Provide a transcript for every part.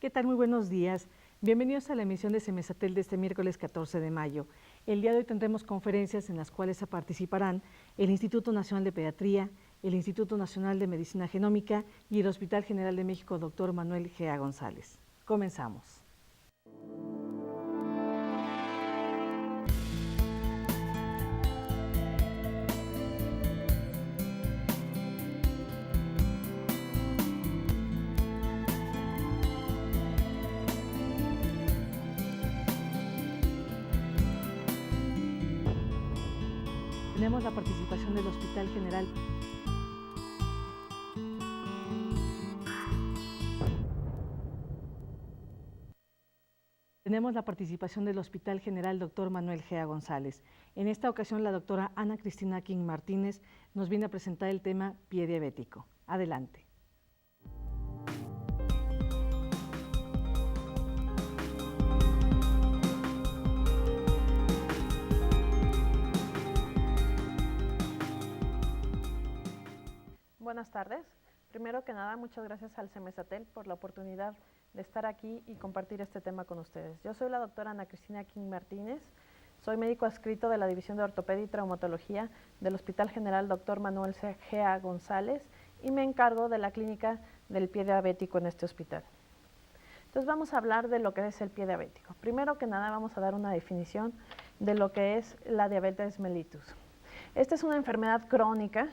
¿Qué tal? Muy buenos días. Bienvenidos a la emisión de Semesatel de este miércoles 14 de mayo. El día de hoy tendremos conferencias en las cuales participarán el Instituto Nacional de Pediatría, el Instituto Nacional de Medicina Genómica y el Hospital General de México, Dr. Manuel G. González. Comenzamos. Tenemos la participación del Hospital General. Tenemos la participación del Hospital General Dr. Manuel G. González. En esta ocasión, la doctora Ana Cristina King Martínez nos viene a presentar el tema pie diabético. Adelante. Buenas tardes. Primero que nada, muchas gracias al Semesatel por la oportunidad de estar aquí y compartir este tema con ustedes. Yo soy la doctora Ana Cristina King Martínez, soy médico adscrito de la División de Ortopedia y Traumatología del Hospital General Dr. Manuel G. González y me encargo de la clínica del pie diabético en este hospital. Entonces vamos a hablar de lo que es el pie diabético. Primero que nada vamos a dar una definición de lo que es la diabetes mellitus. Esta es una enfermedad crónica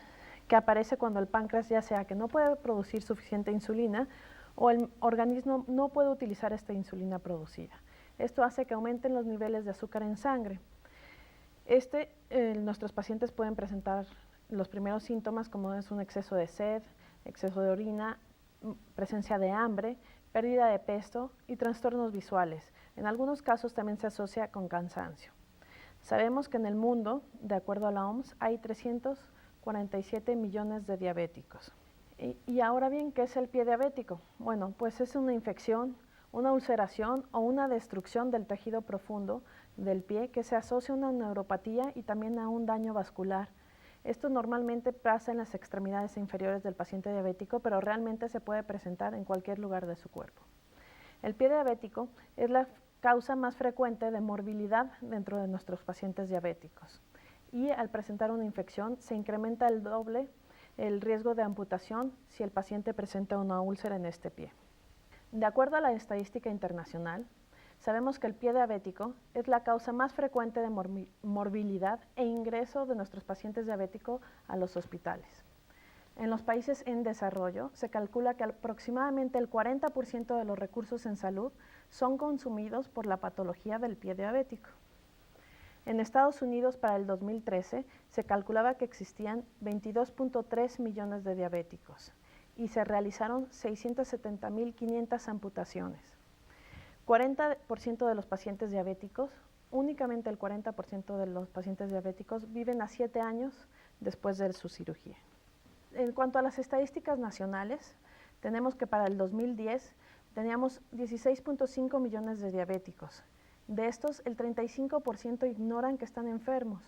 que aparece cuando el páncreas ya sea que no puede producir suficiente insulina o el organismo no puede utilizar esta insulina producida. Esto hace que aumenten los niveles de azúcar en sangre. Nuestros pacientes pueden presentar los primeros síntomas como es un exceso de sed, exceso de orina, presencia de hambre, pérdida de peso y trastornos visuales. En algunos casos también se asocia con cansancio. Sabemos que en el mundo, de acuerdo a la OMS, hay 347 millones de diabéticos. Y ahora bien, ¿qué es el pie diabético? Bueno, pues es una infección, una ulceración o una destrucción del tejido profundo del pie que se asocia a una neuropatía y también a un daño vascular. Esto normalmente pasa en las extremidades inferiores del paciente diabético, pero realmente se puede presentar en cualquier lugar de su cuerpo. El pie diabético es la causa más frecuente de morbilidad dentro de nuestros pacientes diabéticos. Y al presentar una infección se incrementa el doble el riesgo de amputación si el paciente presenta una úlcera en este pie. De acuerdo a la estadística internacional, sabemos que el pie diabético es la causa más frecuente de morbilidad e ingreso de nuestros pacientes diabéticos a los hospitales. En los países en desarrollo se calcula que aproximadamente el 40% de los recursos en salud son consumidos por la patología del pie diabético. En Estados Unidos, para el 2013, se calculaba que existían 22.3 millones de diabéticos y se realizaron 670.500 amputaciones. 40% de los pacientes diabéticos, únicamente el 40% de los pacientes diabéticos viven a 7 años después de su cirugía. En cuanto a las estadísticas nacionales, tenemos que para el 2010 teníamos 16.5 millones de diabéticos. De estos, el 35% ignoran que están enfermos.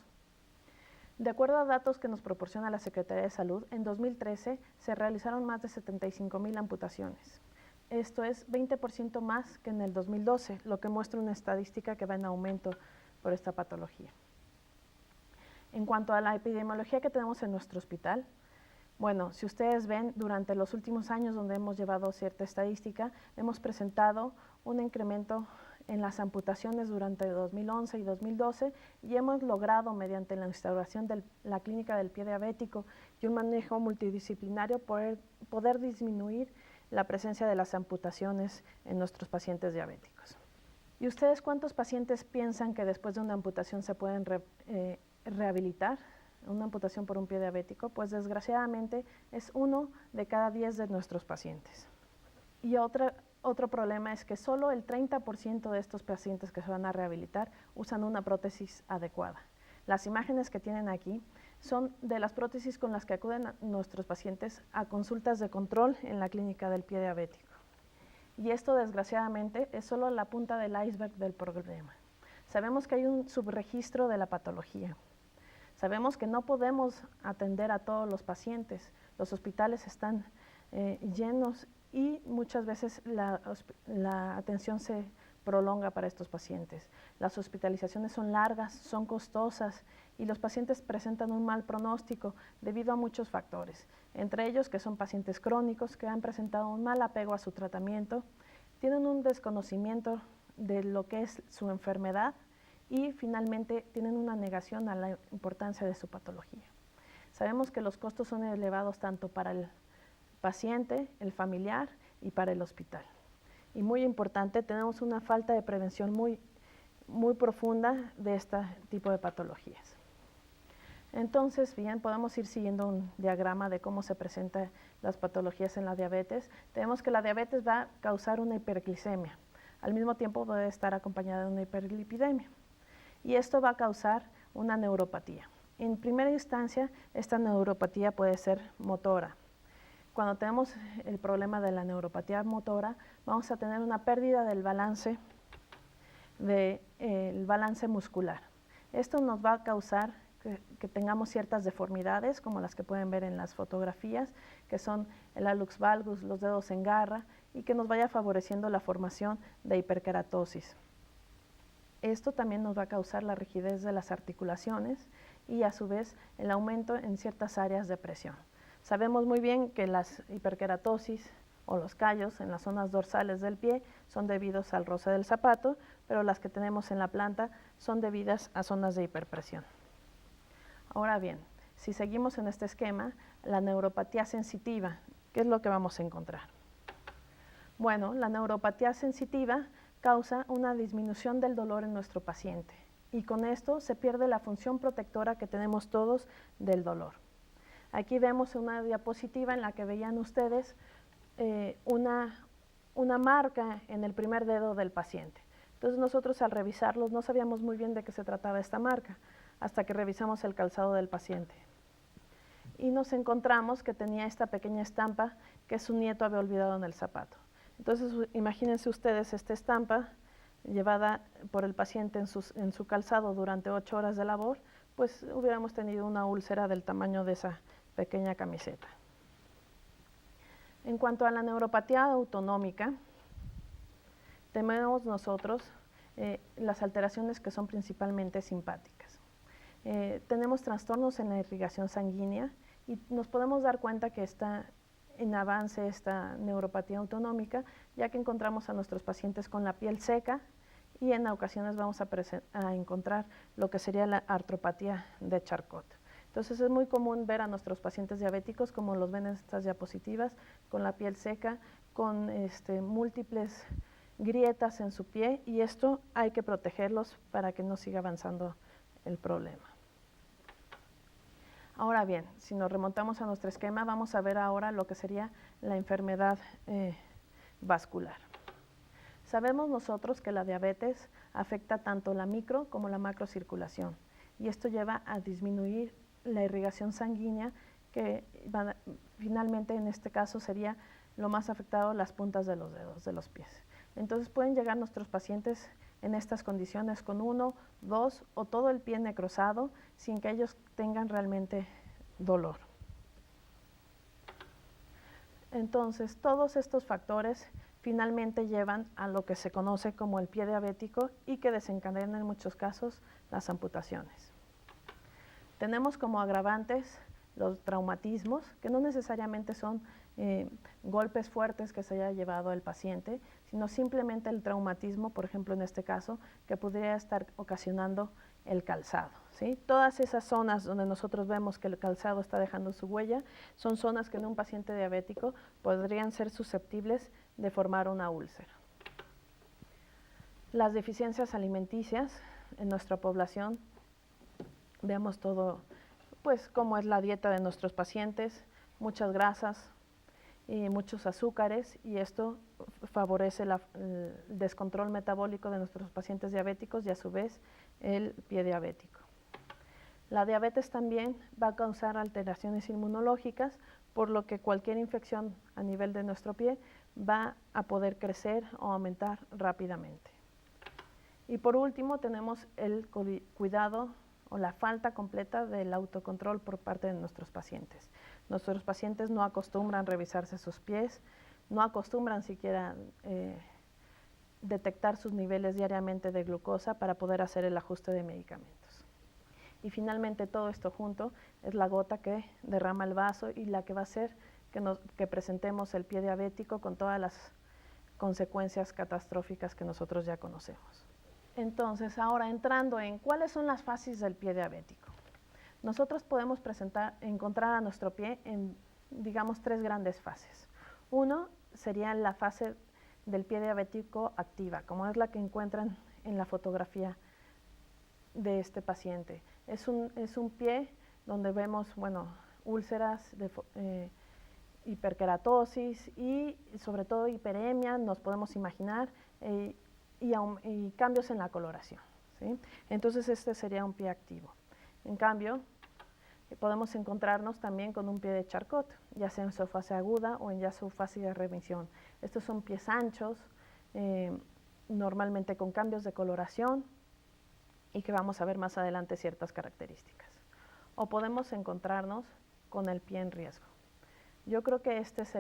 De acuerdo a datos que nos proporciona la Secretaría de Salud, en 2013 se realizaron más de 75,000 amputaciones. Esto es 20% más que en el 2012, lo que muestra una estadística que va en aumento por esta patología. En cuanto a la epidemiología que tenemos en nuestro hospital, bueno, si ustedes ven, durante los últimos años donde hemos llevado cierta estadística, hemos presentado un incremento en las amputaciones durante 2011 y 2012 y hemos logrado, mediante la instauración de la clínica del pie diabético y un manejo multidisciplinario, poder disminuir la presencia de las amputaciones en nuestros pacientes diabéticos. ¿Y ustedes cuántos pacientes piensan que después de una amputación se pueden rehabilitar? Una amputación por un pie diabético, pues desgraciadamente es 1 de cada 10 de nuestros pacientes. Y otro problema es que solo el 30% de estos pacientes que se van a rehabilitar usan una prótesis adecuada. Las imágenes que tienen aquí son de las prótesis con las que acuden nuestros pacientes a consultas de control en la clínica del pie diabético. Y esto desgraciadamente es solo la punta del iceberg del problema. Sabemos que hay un subregistro de la patología. Sabemos que no podemos atender a todos los pacientes, los hospitales están llenos y muchas veces la atención se prolonga para estos pacientes. Las hospitalizaciones son largas, son costosas y los pacientes presentan un mal pronóstico debido a muchos factores, entre ellos que son pacientes crónicos que han presentado un mal apego a su tratamiento, tienen un desconocimiento de lo que es su enfermedad y finalmente tienen una negación a la importancia de su patología. Sabemos que los costos son elevados tanto para el paciente, el familiar y para el hospital. Y muy importante, tenemos una falta de prevención muy profunda de este tipo de patologías. Entonces, bien, podemos ir siguiendo un diagrama de cómo se presentan las patologías en la diabetes. Tenemos que la diabetes va a causar una hiperglicemia. Al mismo tiempo puede estar acompañada de una hiperlipidemia. Y esto va a causar una neuropatía. En primera instancia, esta neuropatía puede ser motora. Cuando tenemos el problema de la neuropatía motora, vamos a tener una pérdida del balance, muscular. Esto nos va a causar que tengamos ciertas deformidades, como las que pueden ver en las fotografías, que son el hallux valgus, los dedos en garra, y que nos vaya favoreciendo la formación de hiperkeratosis. Esto también nos va a causar la rigidez de las articulaciones y a su vez el aumento en ciertas áreas de presión. Sabemos muy bien que las hiperkeratosis o los callos en las zonas dorsales del pie son debidos al roce del zapato, pero las que tenemos en la planta son debidas a zonas de hiperpresión. Ahora bien, si seguimos en este esquema, la neuropatía sensitiva, ¿qué es lo que vamos a encontrar? Bueno, la neuropatía sensitiva causa una disminución del dolor en nuestro paciente y con esto se pierde la función protectora que tenemos todos del dolor. Aquí vemos una diapositiva en la que veían ustedes una marca en el primer dedo del paciente. Entonces nosotros al revisarlos no sabíamos muy bien de qué se trataba esta marca, hasta que revisamos el calzado del paciente. Y nos encontramos que tenía esta pequeña estampa que su nieto había olvidado en el zapato. Entonces imagínense ustedes esta estampa llevada por el paciente en su calzado durante 8 horas de labor, pues hubiéramos tenido una úlcera del tamaño de esa pequeña camiseta. En cuanto a la neuropatía autonómica, tenemos nosotros las alteraciones que son principalmente simpáticas. Tenemos trastornos en la irrigación sanguínea y nos podemos dar cuenta que está en avance esta neuropatía autonómica, ya que encontramos a nuestros pacientes con la piel seca y en ocasiones vamos a encontrar lo que sería la artropatía de Charcot. Entonces es muy común ver a nuestros pacientes diabéticos, como los ven en estas diapositivas, con la piel seca, con múltiples grietas en su pie y esto hay que protegerlos para que no siga avanzando el problema. Ahora bien, si nos remontamos a nuestro esquema, vamos a ver ahora lo que sería la enfermedad vascular. Sabemos nosotros que la diabetes afecta tanto la micro como la macrocirculación y esto lleva a disminuir la irrigación sanguínea que finalmente en este caso sería lo más afectado las puntas de los dedos de los pies. Entonces pueden llegar nuestros pacientes en estas condiciones con 1, 2 o todo el pie necrosado sin que ellos tengan realmente dolor. Entonces todos estos factores finalmente llevan a lo que se conoce como el pie diabético y que desencadenan en muchos casos las amputaciones. Tenemos como agravantes los traumatismos, que no necesariamente son golpes fuertes que se haya llevado el paciente, sino simplemente el traumatismo, por ejemplo en este caso, que podría estar ocasionando el calzado, ¿sí? Todas esas zonas donde nosotros vemos que el calzado está dejando su huella, son zonas que en un paciente diabético podrían ser susceptibles de formar una úlcera. Las deficiencias alimenticias en nuestra población, vemos todo, pues cómo es la dieta de nuestros pacientes, muchas grasas, muchos azúcares y esto favorece el descontrol metabólico de nuestros pacientes diabéticos y a su vez el pie diabético. La diabetes también va a causar alteraciones inmunológicas, por lo que cualquier infección a nivel de nuestro pie va a poder crecer o aumentar rápidamente. Y por último tenemos el cuidado o la falta completa del autocontrol por parte de nuestros pacientes. Nuestros pacientes no acostumbran revisarse sus pies, no acostumbran siquiera detectar sus niveles diariamente de glucosa para poder hacer el ajuste de medicamentos. Y finalmente todo esto junto es la gota que derrama el vaso y la que va a hacer que presentemos el pie diabético con todas las consecuencias catastróficas que nosotros ya conocemos. Entonces, ahora entrando en cuáles son las fases del pie diabético. Nosotros podemos encontrar a nuestro pie en, digamos, 3 grandes fases. Uno sería la fase del pie diabético activa, como es la que encuentran en la fotografía de este paciente. Es un pie donde vemos, bueno, úlceras, hiperkeratosis y sobre todo hiperemia, nos podemos imaginar, y cambios en la coloración, ¿sí? Entonces este sería un pie activo. En cambio, podemos encontrarnos también con un pie de Charcot, ya sea en su fase aguda o en ya su fase de remisión. Estos son pies anchos, normalmente con cambios de coloración y que vamos a ver más adelante ciertas características. O podemos encontrarnos con el pie en riesgo. Yo creo que esta es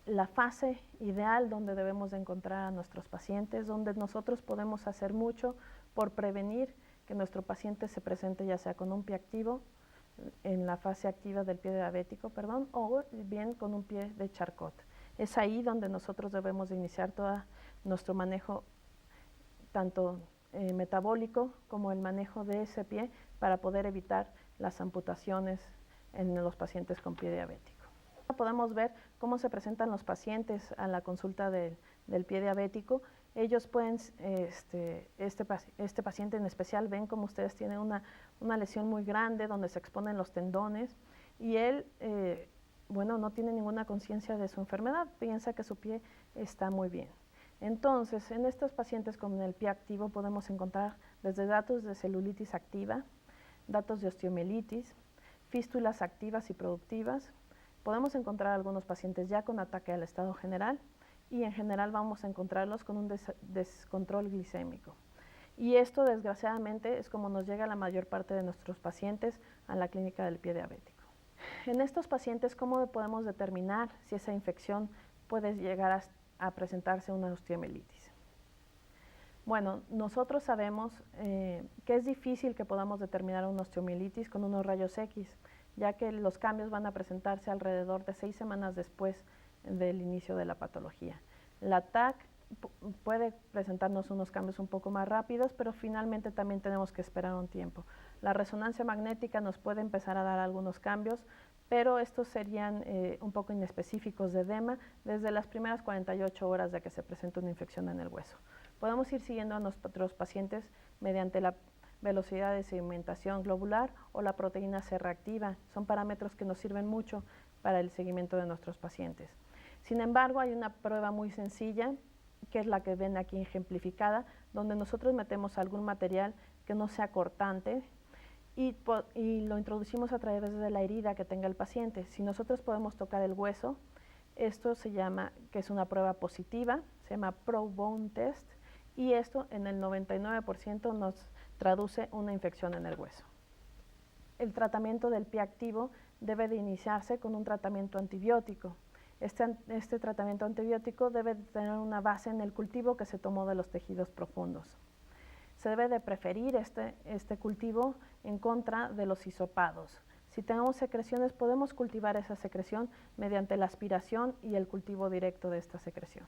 la fase ideal donde debemos de encontrar a nuestros pacientes, donde nosotros podemos hacer mucho por prevenir que nuestro paciente se presente ya sea con un pie activo, en la fase activa del pie diabético, o bien con un pie de Charcot. Es ahí donde nosotros debemos de iniciar todo nuestro manejo, tanto metabólico como el manejo de ese pie, para poder evitar las amputaciones en los pacientes con pie diabético. Podemos ver cómo se presentan los pacientes a la consulta del pie diabético. Ellos pueden, este paciente en especial, ven como ustedes tienen una lesión muy grande donde se exponen los tendones y él, bueno, no tiene ninguna conciencia de su enfermedad, piensa que su pie está muy bien. Entonces, en estos pacientes con el pie activo podemos encontrar desde datos de celulitis activa, datos de osteomielitis, fístulas activas y productivas. Podemos encontrar algunos pacientes ya con ataque al estado general y en general vamos a encontrarlos con un descontrol glicémico. Y esto, desgraciadamente, es como nos llega la mayor parte de nuestros pacientes a la clínica del pie diabético. En estos pacientes, ¿cómo podemos determinar si esa infección puede llegar a presentarse una osteomielitis? Bueno, nosotros sabemos que es difícil que podamos determinar una osteomielitis con unos rayos X, ya que los cambios van a presentarse alrededor de 6 semanas después del inicio de la patología. La TAC puede presentarnos unos cambios un poco más rápidos, pero finalmente también tenemos que esperar un tiempo. La resonancia magnética nos puede empezar a dar algunos cambios, pero estos serían un poco inespecíficos de edema desde las primeras 48 horas de que se presenta una infección en el hueso. Podemos ir siguiendo a nuestros pacientes mediante la velocidad de segmentación globular o la proteína C reactiva. Son parámetros que nos sirven mucho para el seguimiento de nuestros pacientes. Sin embargo, hay una prueba muy sencilla, que es la que ven aquí ejemplificada, donde nosotros metemos algún material que no sea cortante y lo introducimos a través de la herida que tenga el paciente. Si nosotros podemos tocar el hueso, esto se llama, que es una prueba positiva, se llama ProBone Test, y esto en el 99% nos traduce una infección en el hueso. El tratamiento del pie activo debe de iniciarse con un tratamiento antibiótico. Este tratamiento antibiótico debe de tener una base en el cultivo que se tomó de los tejidos profundos. Se debe de preferir este cultivo en contra de los hisopados. Si tenemos secreciones, podemos cultivar esa secreción mediante la aspiración y el cultivo directo de esta secreción.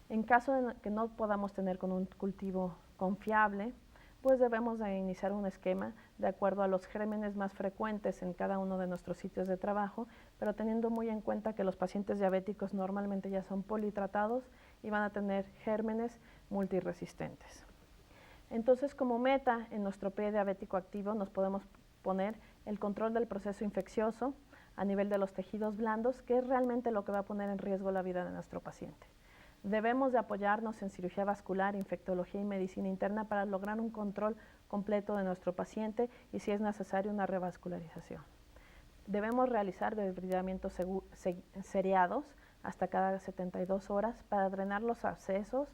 En caso de que no podamos tener con un cultivo confiable, pues debemos de iniciar un esquema de acuerdo a los gérmenes más frecuentes en cada uno de nuestros sitios de trabajo, pero teniendo muy en cuenta que los pacientes diabéticos normalmente ya son politratados y van a tener gérmenes multiresistentes. Entonces, como meta en nuestro pie diabético activo nos podemos poner el control del proceso infeccioso a nivel de los tejidos blandos, que es realmente lo que va a poner en riesgo la vida de nuestro paciente. Debemos de apoyarnos en cirugía vascular, infectología y medicina interna para lograr un control completo de nuestro paciente y, si es necesario, una revascularización. Debemos realizar debridamientos seriados hasta cada 72 horas para drenar los abscesos,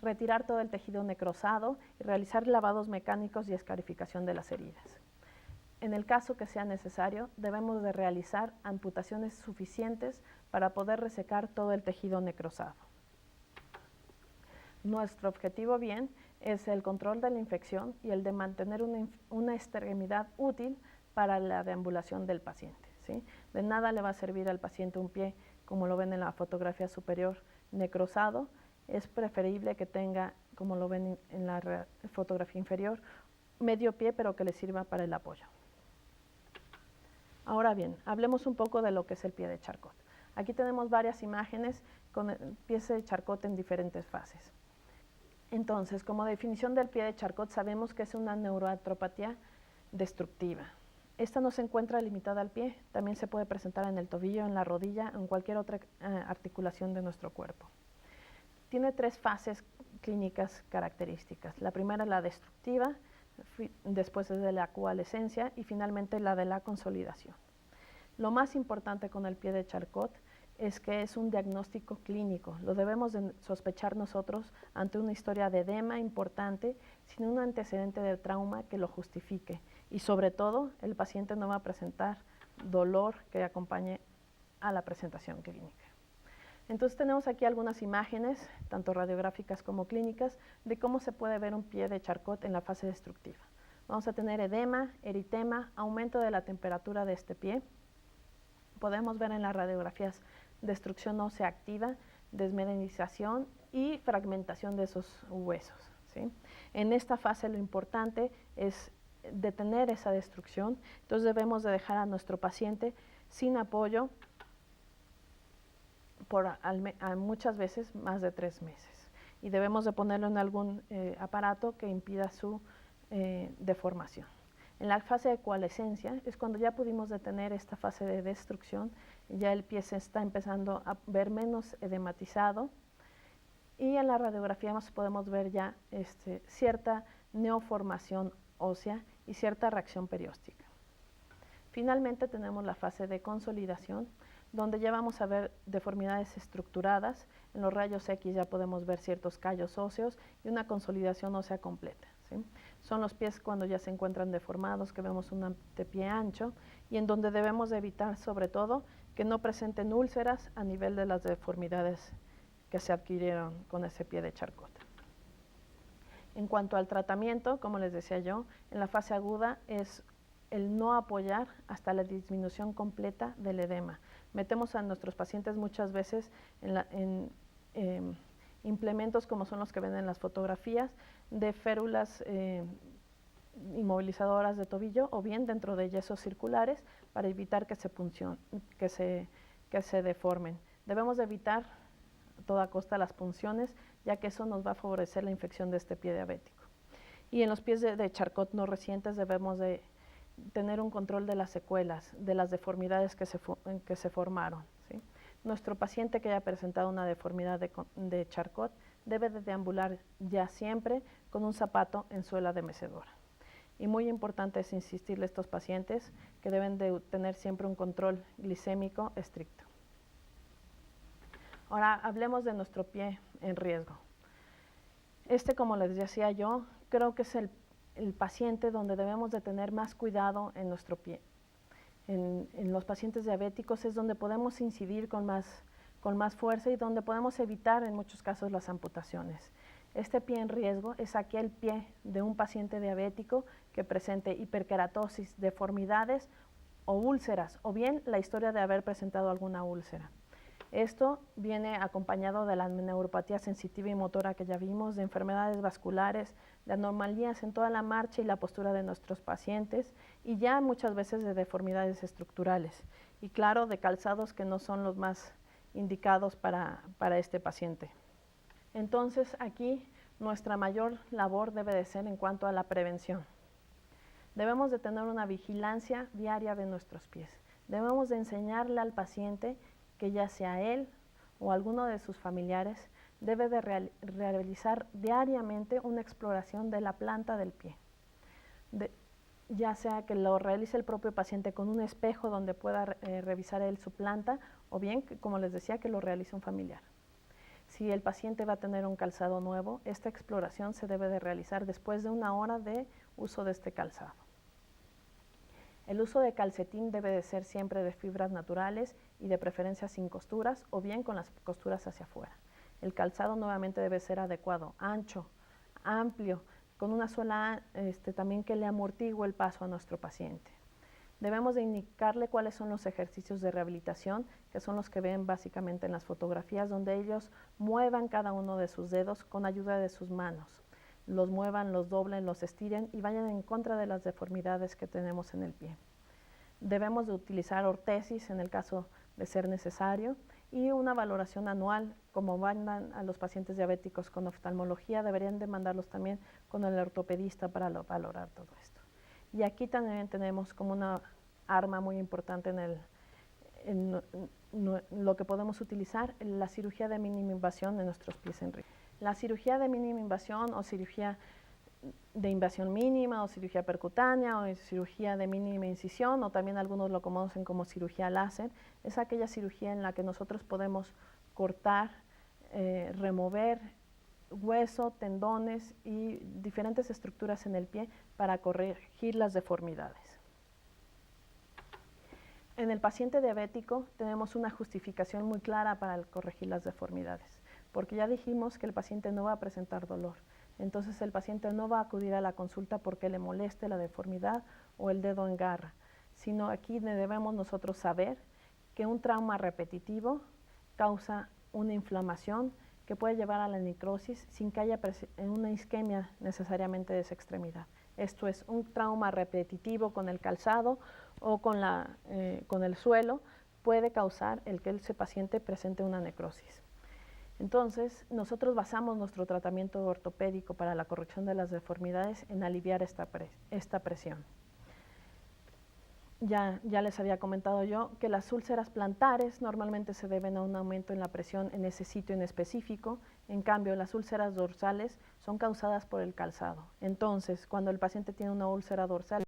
retirar todo el tejido necrosado y realizar lavados mecánicos y escarificación de las heridas. En el caso que sea necesario, debemos de realizar amputaciones suficientes para poder resecar todo el tejido necrosado. Nuestro objetivo bien es el control de la infección y el de mantener una extremidad útil para la deambulación del paciente, ¿sí? De nada le va a servir al paciente un pie, como lo ven en la fotografía superior, necrosado. Es preferible que tenga, como lo ven en la fotografía inferior, medio pie, pero que le sirva para el apoyo. Ahora bien, hablemos un poco de lo que es el pie de Charcot. Aquí tenemos varias imágenes con el pie de Charcot en diferentes fases. Entonces, como definición del pie de Charcot, sabemos que es una neuroartropatía destructiva. Esta no se encuentra limitada al pie, también se puede presentar en el tobillo, en la rodilla, en cualquier otra articulación de nuestro cuerpo. Tiene 3 fases clínicas características. La primera es la destructiva, después es de la coalescencia y finalmente la de la consolidación. Lo más importante con el pie de Charcot es que es un diagnóstico clínico. Lo debemos de sospechar nosotros ante una historia de edema importante, sin un antecedente de trauma que lo justifique. Y sobre todo, el paciente no va a presentar dolor que acompañe a la presentación clínica. Entonces tenemos aquí algunas imágenes, tanto radiográficas como clínicas, de cómo se puede ver un pie de Charcot en la fase destructiva. Vamos a tener edema, eritema, aumento de la temperatura de este pie. Podemos ver en las radiografías destrucción ósea activa, desmineralización y fragmentación de esos huesos, ¿sí? En esta fase lo importante es detener esa destrucción, entonces debemos de dejar a nuestro paciente sin apoyo por muchas veces más de 3 meses y debemos de ponerlo en algún aparato que impida su deformación. En la fase de coalescencia es cuando ya pudimos detener esta fase de destrucción, ya el pie se está empezando a ver menos edematizado y en la radiografía podemos ver ya cierta neoformación ósea y cierta reacción perióstica. Finalmente tenemos la fase de consolidación, donde ya vamos a ver deformidades estructuradas. En los rayos X ya podemos ver ciertos callos óseos y una consolidación ósea completa, ¿sí? Son los pies cuando ya se encuentran deformados, que vemos un antepié ancho y en donde debemos de evitar sobre todo que no presenten úlceras a nivel de las deformidades que se adquirieron con ese pie de Charcot. En cuanto al tratamiento, como les decía yo, en la fase aguda es el no apoyar hasta la disminución completa del edema. Metemos a nuestros pacientes muchas veces en implementos como son los que ven en las fotografías de férulas inmovilizadoras de tobillo o bien dentro de yesos circulares para evitar que se deformen. Debemos de evitar a toda costa las punciones, ya que eso nos va a favorecer la infección de este pie diabético. Y en los pies de Charcot no recientes debemos de tener un control de las secuelas, de las deformidades que se formaron, ¿sí? Nuestro paciente que haya presentado una deformidad de Charcot debe de deambular ya siempre con un zapato en suela de mecedora. Y muy importante es insistirle a estos pacientes que deben de tener siempre un control glicémico estricto. Ahora hablemos de nuestro pie en riesgo. Como les decía yo, creo que es el paciente donde debemos de tener más cuidado en nuestro pie. En los pacientes diabéticos es donde podemos incidir con más fuerza y donde podemos evitar en muchos casos las amputaciones. Este pie en riesgo es aquel pie de un paciente diabético que presente hiperkeratosis, deformidades o úlceras, o bien la historia de haber presentado alguna úlcera. Esto viene acompañado de la neuropatía sensitiva y motora que ya vimos, de enfermedades vasculares, de anomalías en toda la marcha y la postura de nuestros pacientes y ya muchas veces de deformidades estructurales y claro, de calzados que no son los más indicados para este paciente. Entonces aquí nuestra mayor labor debe de ser en cuanto a la prevención. Debemos de tener una vigilancia diaria de nuestros pies. Debemos de enseñarle al paciente que ya sea él o alguno de sus familiares debe de realizar diariamente una exploración de la planta del pie. Ya sea que lo realice el propio paciente con un espejo donde pueda revisar él su planta o bien, como les decía, que lo realice un familiar. Si el paciente va a tener un calzado nuevo, esta exploración se debe de realizar después de 1 hora de uso de este calzado. El uso de calcetín debe de ser siempre de fibras naturales y de preferencia sin costuras o bien con las costuras hacia afuera. El calzado nuevamente debe ser adecuado, ancho, amplio, con una suela también que le amortigue el paso a nuestro paciente. Debemos de indicarle cuáles son los ejercicios de rehabilitación, que son los que ven básicamente en las fotografías, donde ellos muevan cada uno de sus dedos con ayuda de sus manos. Los muevan, los doblen, los estiren y vayan en contra de las deformidades que tenemos en el pie. Debemos de utilizar ortesis en el caso de ser necesario y una valoración anual, como mandan a los pacientes diabéticos con oftalmología, deberían de mandarlos también con el ortopedista para valorar todo esto. Y aquí también tenemos como una arma muy importante en lo que podemos utilizar, la cirugía de mínima invasión en nuestros pies en riesgo. La cirugía de mínima invasión o cirugía de invasión mínima o cirugía percutánea o cirugía de mínima incisión o también algunos lo conocen como cirugía láser, es aquella cirugía en la que nosotros podemos cortar, remover hueso, tendones y diferentes estructuras en el pie para corregir las deformidades. En el paciente diabético tenemos una justificación muy clara para corregir las deformidades, porque ya dijimos que el paciente no va a presentar dolor. Entonces el paciente no va a acudir a la consulta porque le moleste la deformidad o el dedo engarra, sino aquí debemos nosotros saber que un trauma repetitivo causa una inflamación que puede llevar a la necrosis sin que haya una isquemia necesariamente de esa extremidad. Esto es un trauma repetitivo con el calzado o con el suelo, puede causar el que ese paciente presente una necrosis. Entonces, nosotros basamos nuestro tratamiento ortopédico para la corrección de las deformidades en aliviar esta presión. Ya les había comentado yo que las úlceras plantares normalmente se deben a un aumento en la presión en ese sitio en específico, en cambio las úlceras dorsales son causadas por el calzado. Entonces, cuando el paciente tiene una úlcera dorsal,